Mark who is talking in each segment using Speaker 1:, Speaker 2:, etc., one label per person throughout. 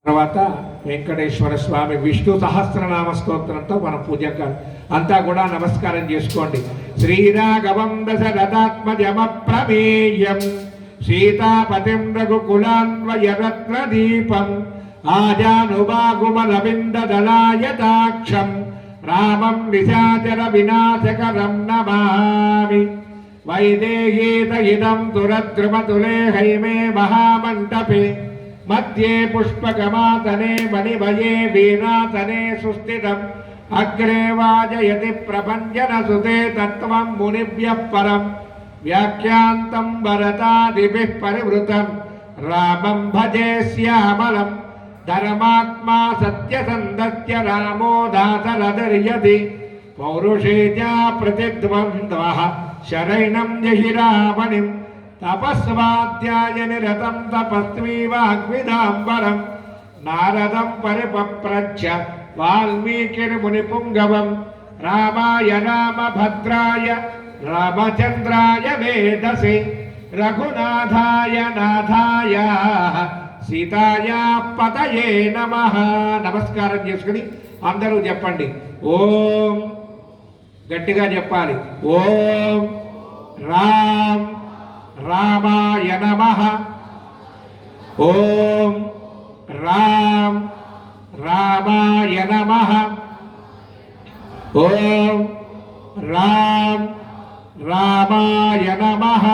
Speaker 1: తర్వాత వెంకటేశ్వర స్వామి విష్ణు సహస్రనామ స్తోత్రంతో మన పూజ అంతా కూడా నమస్కారం చేసుకోండి. శ్రీరాఘవం దశరథాత్మజమప్రమేయం సీతాపతిం రఘుకులాన్వయరత్నదీపం ఆజానుబాగుమరవిందదళాయతాక్షం రామం నిశాచర వినాశకరం నమామి. వైదేహీత ఇదం తురద్రుమతులే హైమే మహామంటపే मध्ये पुष्पकमातने मणिभये वीणातने सुस्थितम् अग्रे वाजयति प्रपञ्चनसुते तत्त्वं मुनिभ्यः परं व्याख्यान्तं भरतादिभिः परिवृतं रामं भजे श्यामलं धर्मात्मा सत्यसन्धस्य रामो दासरदर्यति पौरुषे च प्रतिद्वन्द्वः शरैणं जहि रावणिम् तपस्वाध्याय निरतं तपस्वी वाग्विदाम्बरं नारदं परिपप्रच्छ वाल्मीकिर्मुनिपुङ्गवं रामाय रामभद्राय रामचन्द्राय वेदसे रघुनाथाय नाथाय सीताया पतये नमः. నమస్కారం చేసుకుని అందరూ చెప్పండి. ఓం గట్టిగా చెప్పాలి. ఓం రామ్ रामाय नमः. ओम राम रामाय नमः. ओम राम रामाय नमः.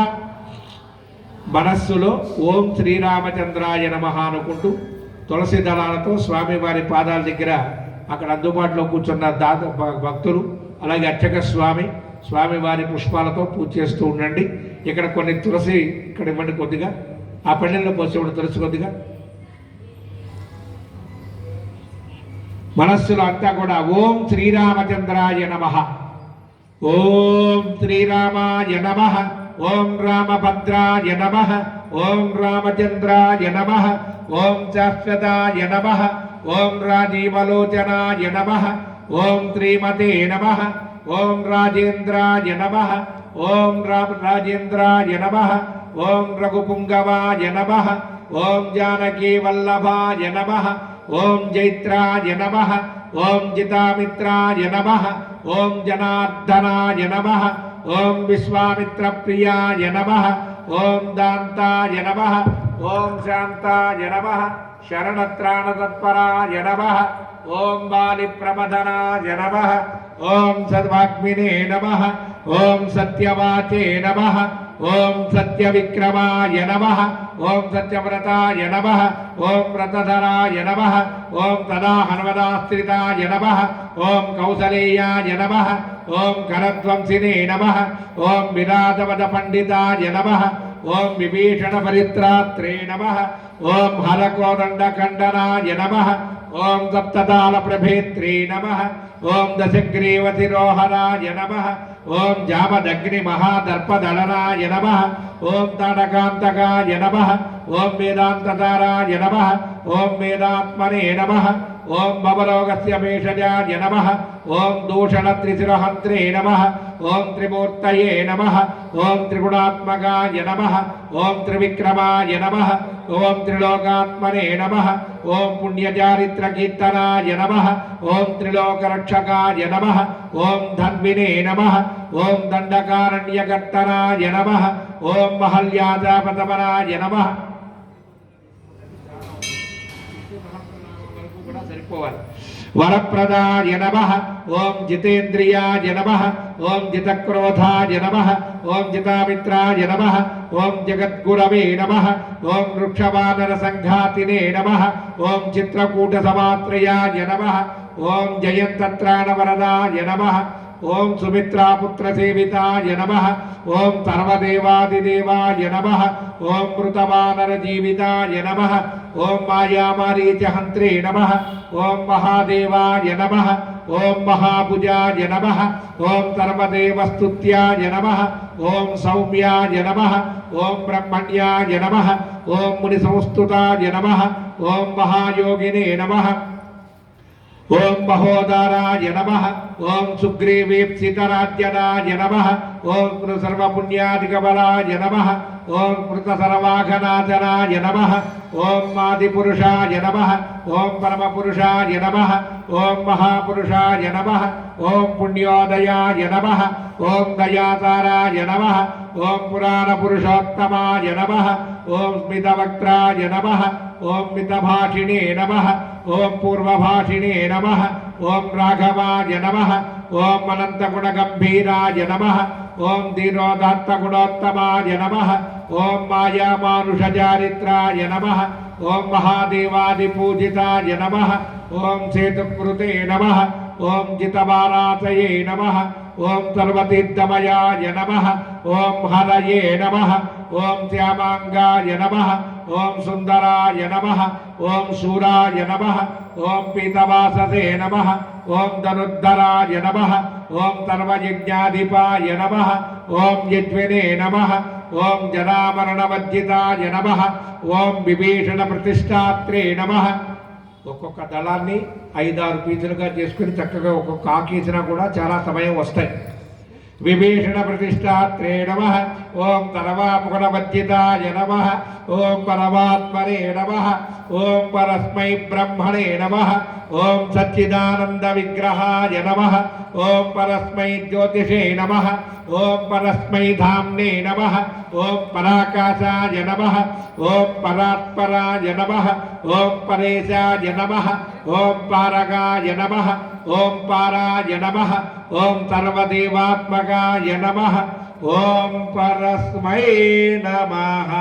Speaker 1: మనస్సులో ఓం శ్రీరామచంద్రాయ నమః అనుకుంటూ తులసి దళాలతో స్వామివారి పాదాల దగ్గర అక్కడ అందుబాటులో కూర్చున్న భక్తులు అలాగే అర్చక స్వామివారి పుష్పాలతో పూజ చేస్తూ ఉండండి. ఇక్కడ కొన్ని తులసి ఇక్కడ ఇవ్వండి కొద్దిగా, ఆ పళ్ళెల్లో పోసేవాడు తులసి కొద్దిగా. మనస్సులో అంతా కూడా ఓం శ్రీరామచంద్రాయ నమః, ఓం శ్రీరామాయ నమః, ఓం రామభద్రాయ నమః, ఓం రామచంద్రాయ నమః, ఓం శాశ్వతాయ నమః, ఓం రాజీవలోచనాయ నమః, ఓం శ్రీమతే నమః, ఓం రాజేంద్రాయ నమః, ఓం రాజేంద్రాయ నమః, ఓం రఘుపుంగవాయ నమః, ఓం జానకీ వల్లభాయ నమః, ఓం జైత్రాయ నమః, ఓం జితామిత్రాయ నమః, ఓం జనార్దనాయ నమః, ఓం విశ్వామిత్ర ప్రియాయ నమః, ఓం దాంతాయ నమః, ఓం శాంతాయ నమః, శరణత్రాణ తత్పరాయ నమః, ఓం బాలి ప్రమదనాయ నమః, ఓం సద్వాగ్మినే నమః, ఓం సత్యవాచే నమః, ఓం సత్యవిక్రమాయ నమః, ఓం సత్యవ్రతాయ నమః, ఓం వ్రతధరాయ నమః, ఓం తదా హనుమదాశ్రితాయ నమః, ఓం కౌసలేయాయ నమః, ఓం కరధ్వంసినే నమః, ఓం విరాజవద పండితాయ నమః, ఓం విభీషణ పరిత్రాత్రే నమః, ఓం హరకోదండఖండనాయ నమః, ఓం సప్తతాళ ప్రభేత్రే నమః, ఓం దశగ్రీవతిరోహరాయ నమః, ఓం జామదగ్ని మహాదర్పదళనాయ నమః, ఓం తాటకాంతకాయ నమః, ఓం వేదాంతతారాయ నమః, ఓం వేదాత్మనే నమః, ఓం భవరోగస్య భేషజాయ నమః, ఓం దూషణత్రిశిరహంత్రే నమః, ఓం త్రిమూర్తయే నమః, ఓం త్రిగుణాత్మకాయ నమః, ఓం త్రివిక్రమాయ నమః, ఓం త్రిలోకాత్మనే నమః, ఓం పుణ్యచారిత్రకీర్తనాయ నమః, ఓం త్రిలోకరక్షకాయ నమః, ఓం ధన్వినే నమః, ఓం దండకారణ్యకర్తనాయ నమః, ఓం మహల్యాజాపతమనాయ నమః. సరిపోవాలి. వరప్రదాయ నమః, ఓం జితేంద్రియాయ నమః, ఓం జితక్రోధాయ నమః, ఓం జితామిత్రాయ నమః, ఓం జగద్గురవే నమః, ఓం వృక్షవానర సంఘాతినే నమః, ఓం చిత్రకూట సమాత్రయాయ నమః, ఓం జయంతత్రాణవరదాయ నమః, ఓం సుమిత్రాపుత్ర సేవితాయ నమః, ఓం సర్వదేవాదిదేవాయ నమః, ఓం మృతవానర జీవితాయ నమః, ఓం మాయామారీచహంత్రే నమః, ఓం మహాదేవాయ నమః, ఓం మహాభుజాయ నమః, ఓం సర్వదేవస్తుత్యాయ నమః, ఓం సౌమ్యాయ నమః, ఓం బ్రహ్మణ్యాయ నమః, ఓం ముని సంస్తుతాయ నమః, ఓం మహాయోగినే నమః, ఓం మహోదరాయ నమః. ఓం సుగ్రీవీప్సితరాజ్యరాయ నమః. ఓం సర్వపుణ్యాధికబలాయ నమః. ఓం కృత సర్వాఘనాథనాయ నమః. ఓం ఆదిపురుషాయ నమః. ఓం పరమపురుషాయ నమః. ఓం మహాపురుషాయ నమః. ఓం పుణ్యోదయాయ నమః. ఓం దయాతారాయ నమః. ఓం పురాణపురుషోత్తమాయ నమః. ఓం స్మితవక్త్రాయ నమః. ఓం మితభాషిణే నమః. ఓం పూర్వభాషిణే నమః. ఓం రాఘవాయ నమః. ఓం అనంతగుణగంభీరాయ నమః. ఓం ధీరోదాత్తగుణోత్తమాయ నమః. ఓం మాయామానుషచారిత్రాయ నమః. ఓం మహాదేవాదిపూజితాయ నమః. ఓం సేతుకృతే నమః. ఓం జితబాలాతయే నమః. ఓం సర్వతీర్థమయాయ నమః. ఓం హరయే నమః. ఓం శ్యామాంగాయ నమః. ఓం సుందరాయ నమః. ఓం శూరాయ నమః. ఓం పీతవాససే నమః. ఓం ధనుద్ధరాయ నమః. ఓం సర్వయజ్ఞాధిపాయ నమః. ఓం యజ్ఞనే నమః. ఓం జరామరణవర్జితాయ నమః. ఓం విభీషణ ప్రతిష్టాత్రే నమః. ఒక్కొక్క దళాన్ని 5-6 పీసులుగా చేసుకుని చక్కగా ఒక్కొక్క ఆకేసినా కూడా చాలా సమయం వస్తాయి. విభీషణ ప్రతిష్టాత్రే నమః. ఓం సర్వాముఖవర్జితాయ నమః. ఓం పరమాత్మనే నమః. ఓం పరస్మై బ్రహ్మణే నమః. ఓం సచ్చిదానంద విగ్రహాయ నమః. ఓం పరస్మై జ్యోతిషే నమః. ఓం పరస్మై ధామ్నే నమః. ఓం పరాకాశాయ నమః. ఓం పరాత్పరాయ నమః. ఓం పరేశాయ నమః. ఓం పారగాయ నమః. ఓం పారాయ నమః. ఓం సర్వదేవాత్మకాయ నమః. ఓం పరస్మై నమః.